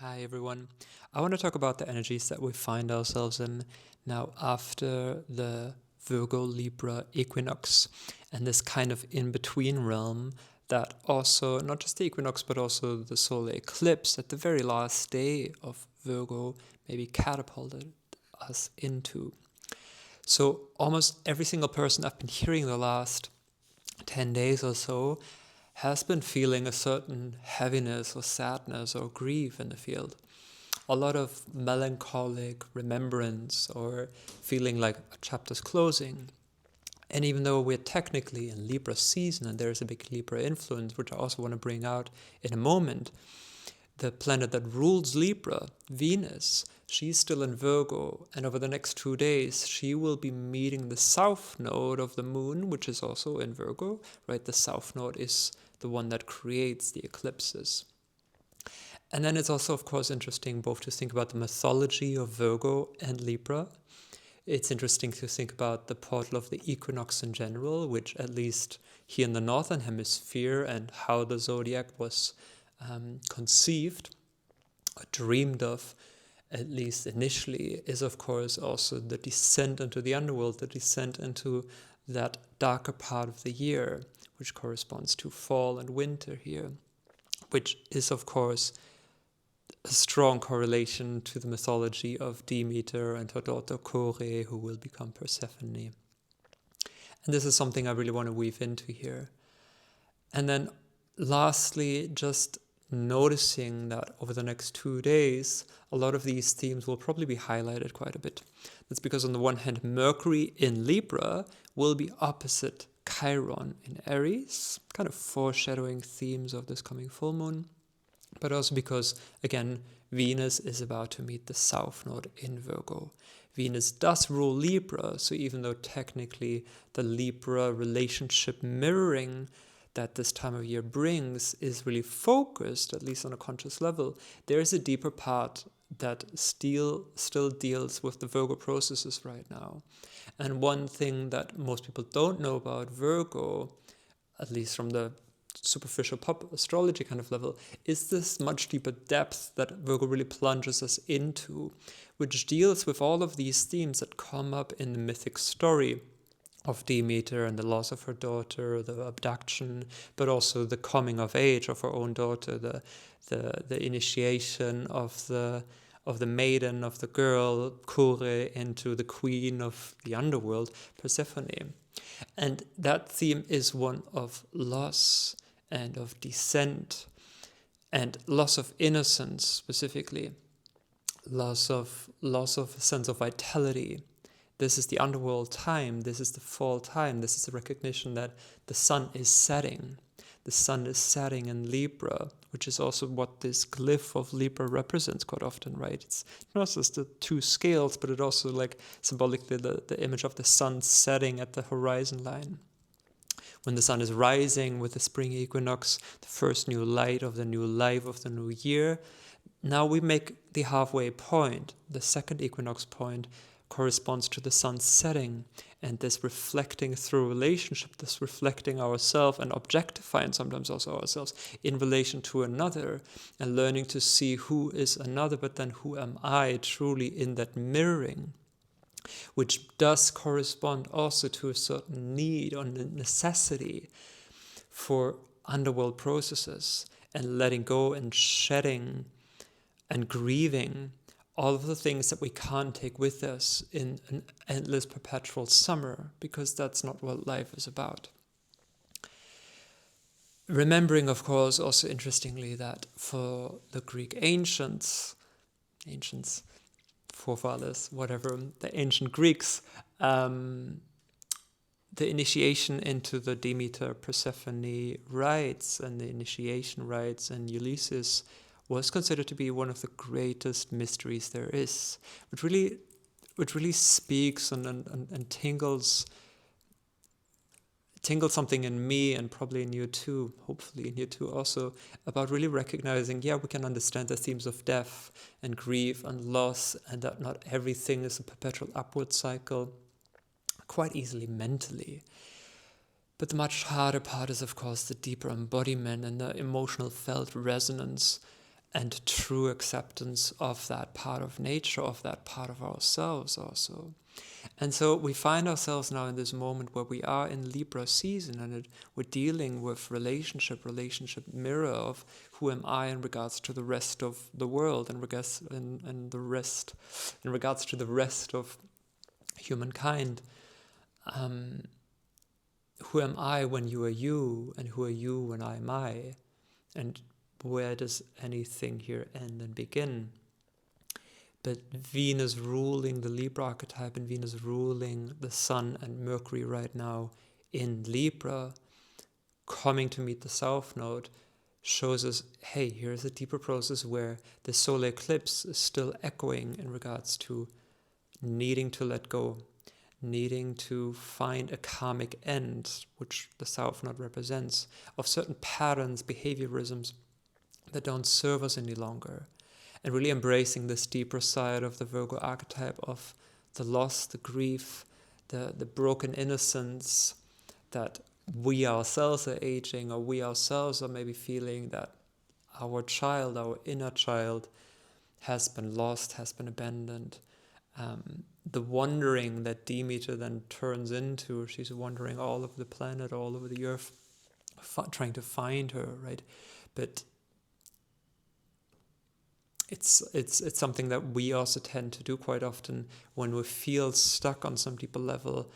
Hi everyone. I want to talk about the energies that we find ourselves in now after the Virgo Libra equinox and this kind of in-between realm that also, not just the equinox, but also the solar eclipse at the very last day of Virgo maybe catapulted us into. So almost every single person I've been hearing the last 10 days or so has been feeling a certain heaviness or sadness or grief in the field. A lot of melancholic remembrance or feeling like a chapter's closing. And even though we're technically in Libra season and there's a big Libra influence, which I also want to bring out in a moment, the planet that rules Libra, Venus, she's still in Virgo, and over the next 2 days, she will be meeting the south node of the moon, which is also in Virgo, right? The south node is the one that creates the eclipses. And then it's also, of course, interesting both to think about the mythology of Virgo and Libra. It's interesting to think about the portal of the equinox in general, which at least here in the northern hemisphere and how the zodiac was conceived, or dreamed of, at least initially, is of course also the descent into the underworld, the descent into that darker part of the year, which corresponds to fall and winter here, which is of course a strong correlation to the mythology of Demeter and her daughter Kore, who will become Persephone. And this is something I really want to weave into here. And then lastly, just noticing that over the next 2 days, a lot of these themes will probably be highlighted quite a bit. That's because on the one hand, Mercury in Libra will be opposite Chiron in Aries, kind of foreshadowing themes of this coming full moon, but also because, again, Venus is about to meet the south node in Virgo. Venus does rule Libra, so even though technically the Libra relationship mirroring that this time of year brings is really focused, at least on a conscious level, there is a deeper part that still deals with the Virgo processes right now. And one thing that most people don't know about Virgo, at least from the superficial pop astrology kind of level, is this much deeper depth that Virgo really plunges us into, which deals with all of these themes that come up in the mythic story of Demeter and the loss of her daughter, the abduction, but also the coming of age of her own daughter, the initiation of the maiden, of the girl, Kore, into the queen of the underworld, Persephone. And that theme is one of loss and of descent and loss of innocence, specifically loss of a sense of vitality. This is the underworld time, this is the fall time, this is the recognition that the sun is setting. The sun is setting in Libra, which is also what this glyph of Libra represents quite often, right? It's not just the two scales, but it also like symbolically the image of the sun setting at the horizon line. When the sun is rising with the spring equinox, the first new light of the new life of the new year, now we make the halfway point, the second equinox point, corresponds to the sun setting, and this reflecting through relationship, this reflecting ourselves and objectifying sometimes also ourselves in relation to another, and learning to see who is another, but then who am I truly in that mirroring, which does correspond also to a certain need or necessity for underworld processes and letting go and shedding and grieving all of the things that we can't take with us in an endless perpetual summer, because that's not what life is about. Remembering, of course, also interestingly, that for the Greek ancients, forefathers, whatever, the ancient Greeks, the initiation into the Demeter Persephone rites and the initiation rites and Ulysses was considered to be one of the greatest mysteries there is, which really speaks and tingles something in me, and probably in you too, hopefully in you too also, about really recognizing, we can understand the themes of death and grief and loss, and that not everything is a perpetual upward cycle, quite easily mentally. But the much harder part is, of course, the deeper embodiment and the emotional felt resonance and true acceptance of that part of nature, of that part of ourselves also. And so we find ourselves now in this moment where we are in Libra season, and we're dealing with relationship mirror of who am I in regards to the rest of the world, in regards to the rest of humankind. Who am I when you are you, and who are you when I am I? And where does anything here end and begin? But Venus ruling the Libra archetype, and Venus ruling the Sun and Mercury right now in Libra, coming to meet the South Node, shows us, hey, here's a deeper process where the solar eclipse is still echoing in regards to needing to let go, needing to find a karmic end, which the South Node represents, of certain patterns, behaviorisms that don't serve us any longer. And really embracing this deeper side of the Virgo archetype of the loss, the grief, the broken innocence, that we ourselves are aging, or we ourselves are maybe feeling that our child, our inner child, has been lost, has been abandoned. The wandering that Demeter then turns into, she's wandering all over the planet, all over the earth, trying to find her, right? But it's something that we also tend to do quite often when we feel stuck on some deeper level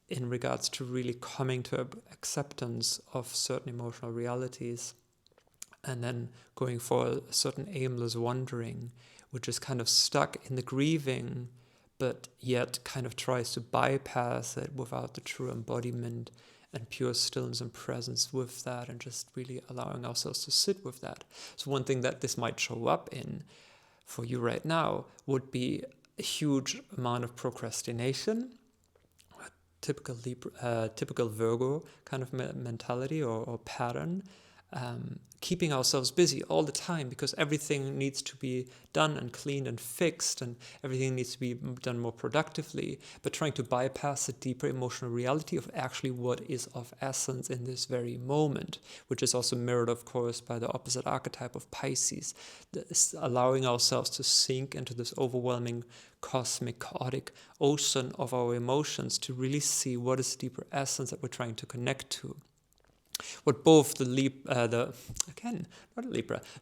in regards to really coming to acceptance of certain emotional realities, and then going for a certain aimless wandering, which is kind of stuck in the grieving, but yet kind of tries to bypass it without the true embodiment and pure stillness and presence with that, and just really allowing ourselves to sit with that. So one thing that this might show up in for you right now would be a huge amount of procrastination, typical Virgo kind of mentality or pattern, keeping ourselves busy all the time because everything needs to be done and cleaned and fixed, and everything needs to be done more productively, but trying to bypass the deeper emotional reality of actually what is of essence in this very moment, which is also mirrored, of course, by the opposite archetype of Pisces, allowing ourselves to sink into this overwhelming cosmic, chaotic ocean of our emotions to really see what is the deeper essence that we're trying to connect to. What both the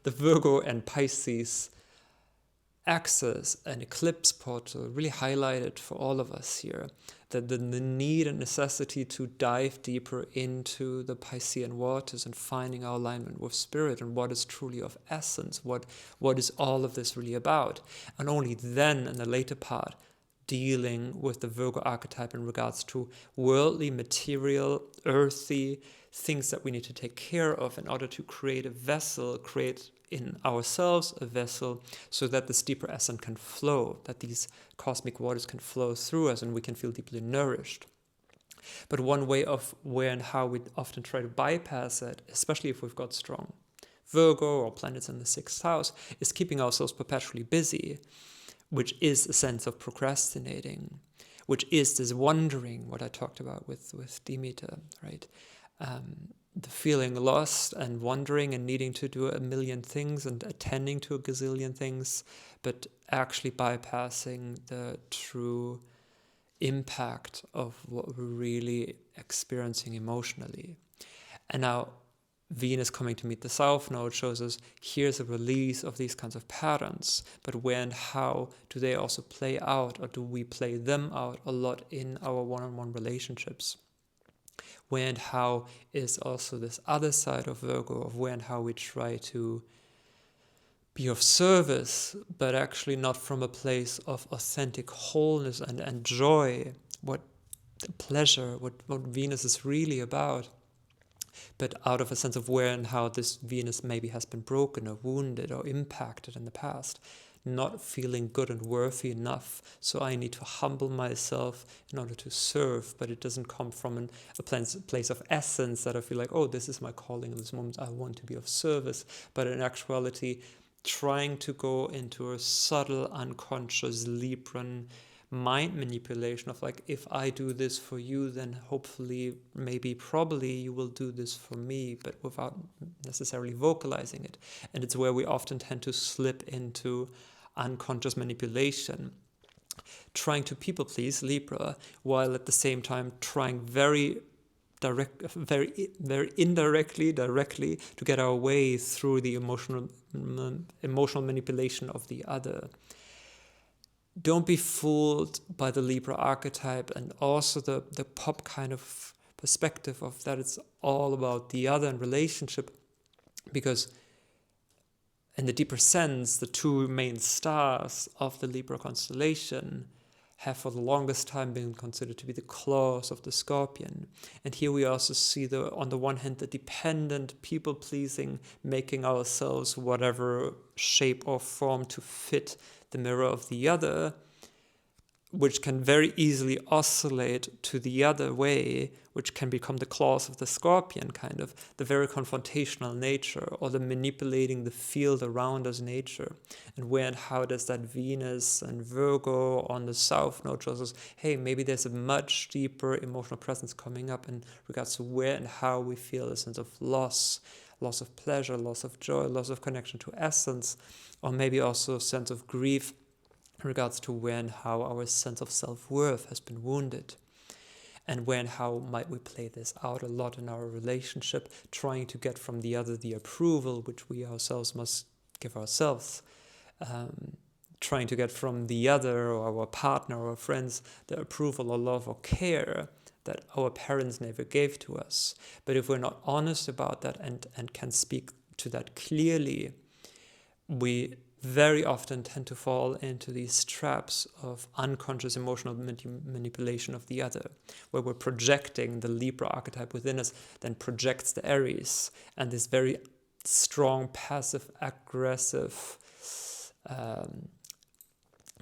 Virgo and Pisces axis and eclipse portal really highlighted for all of us here, that the need and necessity to dive deeper into the Piscean waters and finding our alignment with spirit and what is truly of essence, what is all of this really about, and only then in the later part dealing with the Virgo archetype in regards to worldly, material, earthy things that we need to take care of in order to create a vessel, create in ourselves a vessel, so that this deeper essence can flow, that these cosmic waters can flow through us and we can feel deeply nourished. But one way of where and how we often try to bypass it, especially if we've got strong Virgo or planets in the 6th house, is keeping ourselves perpetually busy, which is a sense of procrastinating, which is this wandering, what I talked about with Demeter, right? The feeling lost and wandering and needing to do a million things and attending to a gazillion things, but actually bypassing the true impact of what we're really experiencing emotionally. And now Venus coming to meet the South Node shows us here's a release of these kinds of patterns, but where and how do they also play out, or do we play them out a lot in our one-on-one relationships? Where and how is also this other side of Virgo, of where and how we try to be of service, but actually not from a place of authentic wholeness and joy, what pleasure, what Venus is really about, but out of a sense of where and how this Venus maybe has been broken or wounded or impacted in the past, not feeling good and worthy enough. So I need to humble myself in order to serve, but it doesn't come from a place of essence that I feel like, oh, this is my calling in this moment, I want to be of service. But in actuality, trying to go into a subtle, unconscious Libran mind manipulation of like, if I do this for you, then hopefully, maybe, probably you will do this for me, but without necessarily vocalizing it. And it's where we often tend to slip into unconscious manipulation, trying to people please Libra, while at the same time trying very indirectly, directly to get our way through the emotional manipulation of the other. Don't be fooled by the Libra archetype and also the pop kind of perspective of that it's all about the other and relationship, because in the deeper sense, the two main stars of the Libra constellation have for the longest time been considered to be the claws of the Scorpion. And here we also see, on the one hand, the dependent, people-pleasing, making ourselves whatever shape or form to fit the mirror of the other, which can very easily oscillate to the other way, which can become the claws of the Scorpion, kind of the very confrontational nature, or the manipulating the field around us nature. And where and how does that Venus and Virgo on the South Node shows us, hey, maybe there's a much deeper emotional presence coming up in regards to where and how we feel a sense of loss of pleasure, loss of joy, loss of connection to essence, or maybe also a sense of grief in regards to where and how our sense of self-worth has been wounded. And where and how might we play this out a lot in our relationship, trying to get from the other the approval which we ourselves must give ourselves, trying to get from the other or our partner or friends the approval or love or care that our parents never gave to us. But if we're not honest about that and can speak to that clearly, we very often tend to fall into these traps of unconscious emotional manipulation of the other, where we're projecting the Libra archetype within us, then projects the Aries, and this very strong, passive, aggressive kind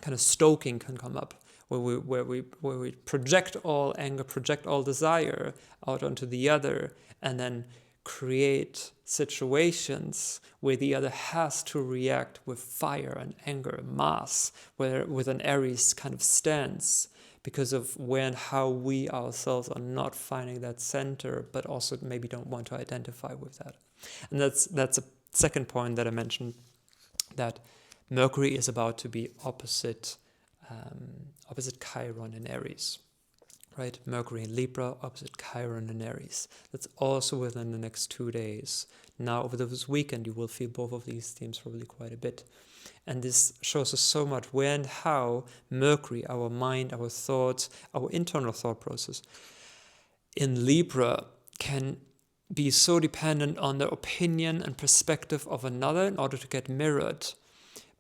of stoking can come up, where we project all anger, project all desire out onto the other, and then create situations where the other has to react with fire and anger, mass, where with an Aries kind of stance, because of where and how we ourselves are not finding that center, but also maybe don't want to identify with that. And that's a second point that I mentioned, that Mercury is about to be opposite Chiron in Aries. Right, Mercury in Libra, opposite Chiron in Aries. That's also within the next 2 days. Now, over this weekend, you will feel both of these themes probably quite a bit. And this shows us so much where and how Mercury, our mind, our thoughts, our internal thought process, in Libra can be so dependent on the opinion and perspective of another in order to get mirrored.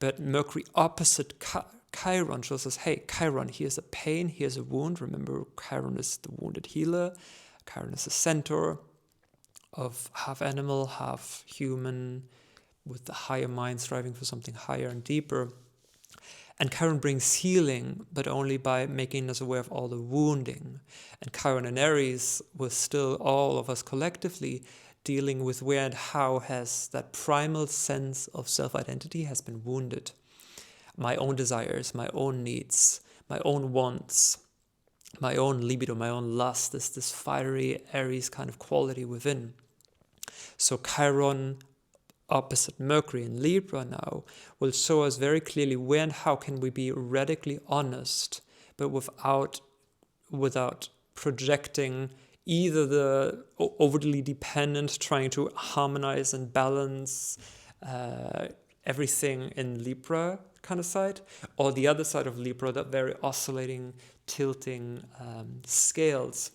But Mercury opposite Chiron shows us, hey, Chiron, here's a pain, here's a wound. Remember, Chiron is the wounded healer. Chiron is the centaur of half animal, half human, with the higher mind striving for something higher and deeper. And Chiron brings healing, but only by making us aware of all the wounding. And Chiron and Aries, with still all of us collectively dealing with where and how has that primal sense of self-identity has been wounded. My own desires, my own needs, my own wants, my own libido, my own lust, this fiery Aries kind of quality within. So Chiron opposite Mercury in Libra now will show us very clearly where and how can we be radically honest, but without projecting either the overly dependent, trying to harmonize and balance everything in Libra kind of side, or the other side of Libra, that very oscillating, tilting scales,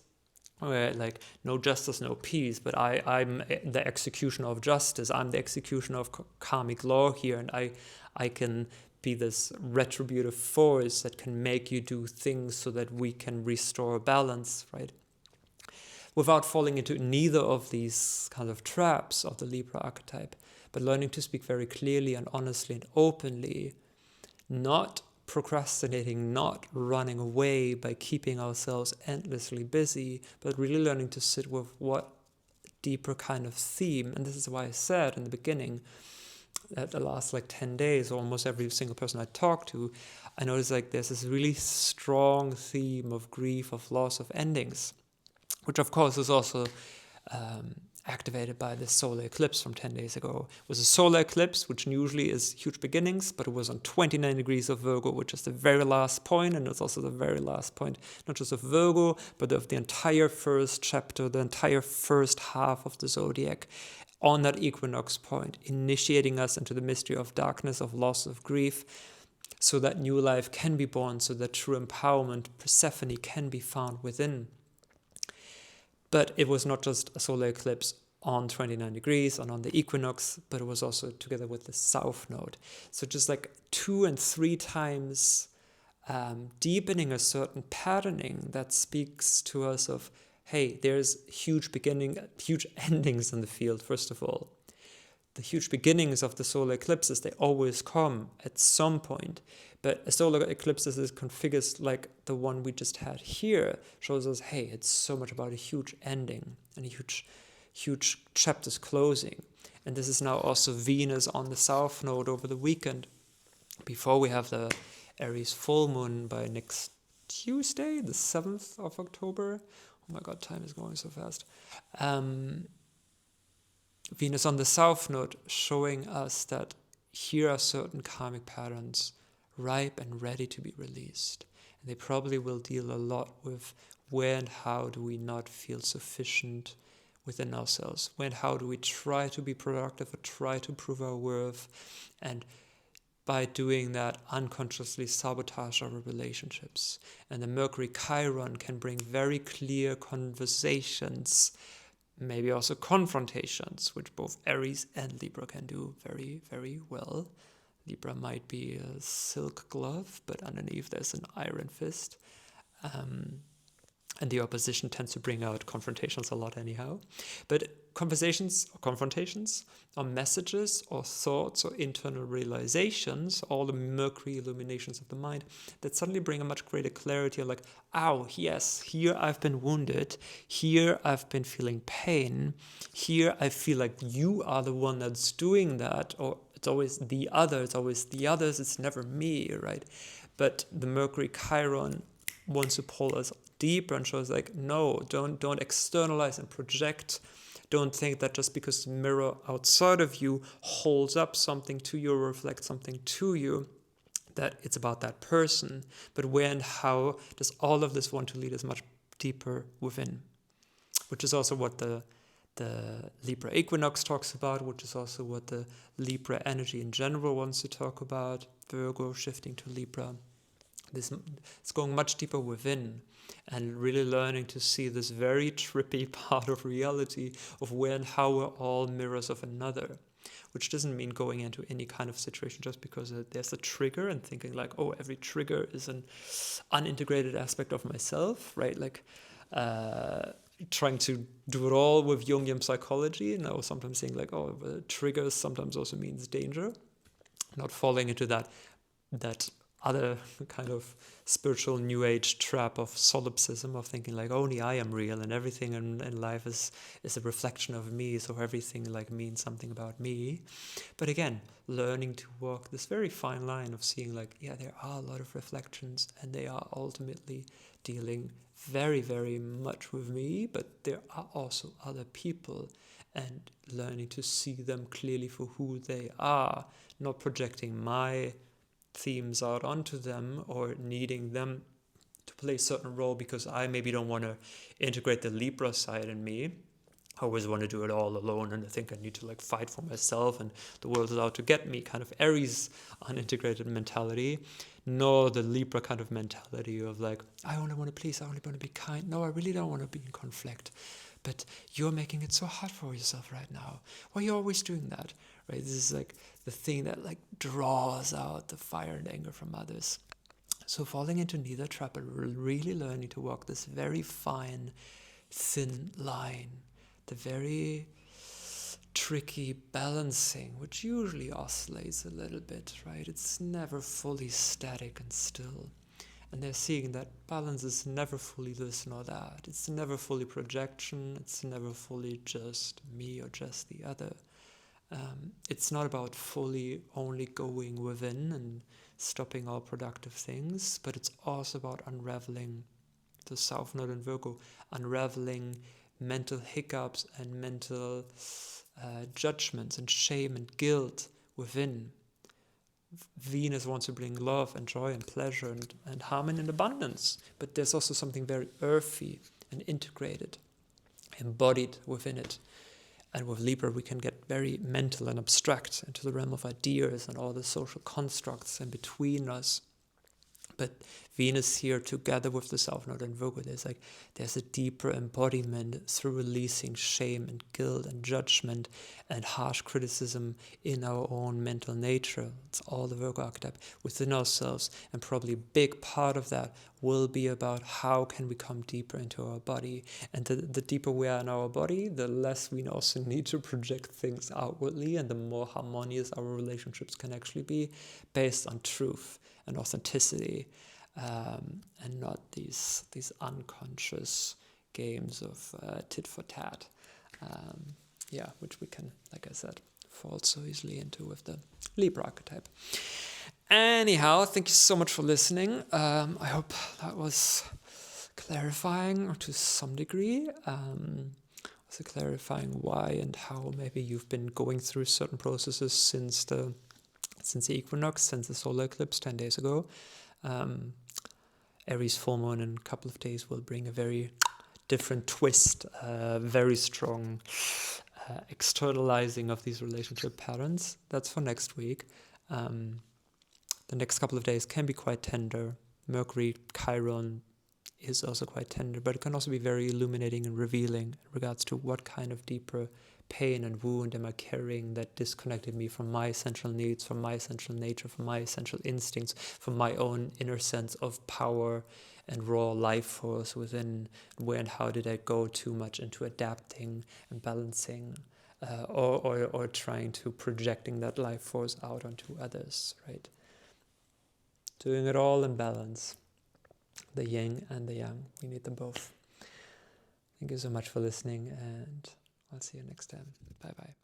where like no justice, no peace, but I'm the executioner of justice, I'm the executioner of karmic law here, and I can be this retributive force that can make you do things so that we can restore balance, right? Without falling into neither of these kind of traps of the Libra archetype, but learning to speak very clearly and honestly and openly, not procrastinating, not running away by keeping ourselves endlessly busy, but really learning to sit with what deeper kind of theme. And this is why I said in the beginning, at the last like 10 days, almost every single person I talk to, I notice like there's this really strong theme of grief, of loss, of endings, which of course is also activated by the solar eclipse from 10 days ago. It was a solar eclipse, which usually is huge beginnings, but it was on 29 degrees of Virgo, which is the very last point, and it's also the very last point, not just of Virgo, but of the entire first chapter, the entire first half of the zodiac, on that equinox point, initiating us into the mystery of darkness, of loss, of grief, so that new life can be born, so that true empowerment, Persephone, can be found within. But it was not just a solar eclipse on 29 degrees and on the equinox, but it was also together with the south node. So just like 2 and 3 times deepening a certain patterning that speaks to us of, hey, there's huge endings in the field, first of all. The huge beginnings of the solar eclipses, they always come at some point. But a solar eclipse as is configured like the one we just had here shows us, hey, it's so much about a huge ending and a huge chapters closing. And this is now also Venus on the south node over the weekend, before we have the Aries full moon by next Tuesday, the 7th of October. Oh my God, time is going so fast. Venus on the south node showing us that here are certain karmic patterns ripe and ready to be released. And they probably will deal a lot with where and how do we not feel sufficient within ourselves? When and how do we try to be productive or try to prove our worth? And by doing that, unconsciously sabotage our relationships. And the Mercury Chiron can bring very clear conversations, maybe also confrontations, which both Aries and Libra can do very, very well. Libra might be a silk glove, but underneath there's an iron fist. And the opposition tends to bring out confrontations a lot anyhow. But confrontations or messages or thoughts or internal realizations, all the Mercury illuminations of the mind, that suddenly bring a much greater clarity of like, ow, yes, here I've been wounded, here I've been feeling pain, here I feel like you are the one that's doing that, or it's always the other, it's never me, right? But the Mercury Chiron wants to pull us deeper and shows like, no, don't externalize and project. Don't think that just because the mirror outside of you holds up something to you or reflects something to you, that it's about that person. But where and how does all of this want to lead us much deeper within? Which is also what the Libra equinox talks about, which is also what the Libra energy in general wants to talk about. Virgo shifting to Libra. It's going much deeper within and really learning to see this very trippy part of reality of where and how we're all mirrors of another, which doesn't mean going into any kind of situation just because there's a trigger and thinking like, oh, every trigger is an unintegrated aspect of myself, right? Like trying to do it all with Jungian psychology, and I was sometimes saying like, oh, the triggers sometimes also means danger, not falling into that other kind of spiritual new age trap of solipsism, of thinking like only I am real and everything in life is a reflection of me, so everything like means something about me. But again, learning to walk this very fine line of seeing like, yeah, there are a lot of reflections and they are ultimately dealing very, very much with me, but there are also other people, and learning to see them clearly for who they are, not projecting my themes out onto them or needing them to play a certain role because I maybe don't want to integrate the Libra side in me. I always want to do it all alone, and I think I need to like fight for myself and the world is out to get me, kind of Aries unintegrated mentality, nor the Libra kind of mentality of like, I only want to please, I only want to be kind. No, I really don't want to be in conflict. But you're making it so hard for yourself right now. Why are you always doing that? Right? This is like the thing that like draws out the fire and anger from others. So falling into neither trap, but really learning to walk this very fine, thin line, the very tricky balancing, which usually oscillates a little bit, right? It's never fully static and still. And they're seeing that balance is never fully this nor that. It's never fully projection. It's never fully just me or just the other. It's not about fully only going within and stopping all productive things, but it's also about unraveling the South Node in Virgo, unraveling mental hiccups and mental judgments and shame and guilt within. Venus wants to bring love and joy and pleasure and harmony and abundance, but there's also something very earthy and integrated, embodied within it. And with Libra, we can get very mental and abstract into the realm of ideas and all the social constructs in between us. But Venus here, together with the South Node and Virgo, there's a deeper embodiment through releasing shame and guilt and judgment and harsh criticism in our own mental nature. It's all the Virgo archetype within ourselves, and probably a big part of that will be about how can we come deeper into our body. And the deeper we are in our body, the less we also need to project things outwardly, and the more harmonious our relationships can actually be based on truth and authenticity, and not these unconscious games of tit for tat, which we can, like I said, fall so easily into with the Libra archetype. Anyhow, thank you so much for listening. I hope that was clarifying to some degree. Also clarifying why and how maybe you've been going through certain processes since the equinox, since the solar eclipse 10 days ago. Aries full moon in a couple of days will bring a very different twist, very strong externalizing of these relationship patterns. That's for next week. The next couple of days can be quite tender. Mercury, Chiron is also quite tender, but it can also be very illuminating and revealing in regards to what kind of deeper pain and wound am I carrying that disconnected me from my essential needs, from my essential nature, from my essential instincts, from my own inner sense of power and raw life force within. Where and how did I go too much into adapting and balancing, or trying to projecting that life force out onto others, right? Doing it all in balance, the yin and the yang. We need them both. Thank you so much for listening, and I'll see you next time. Bye-bye.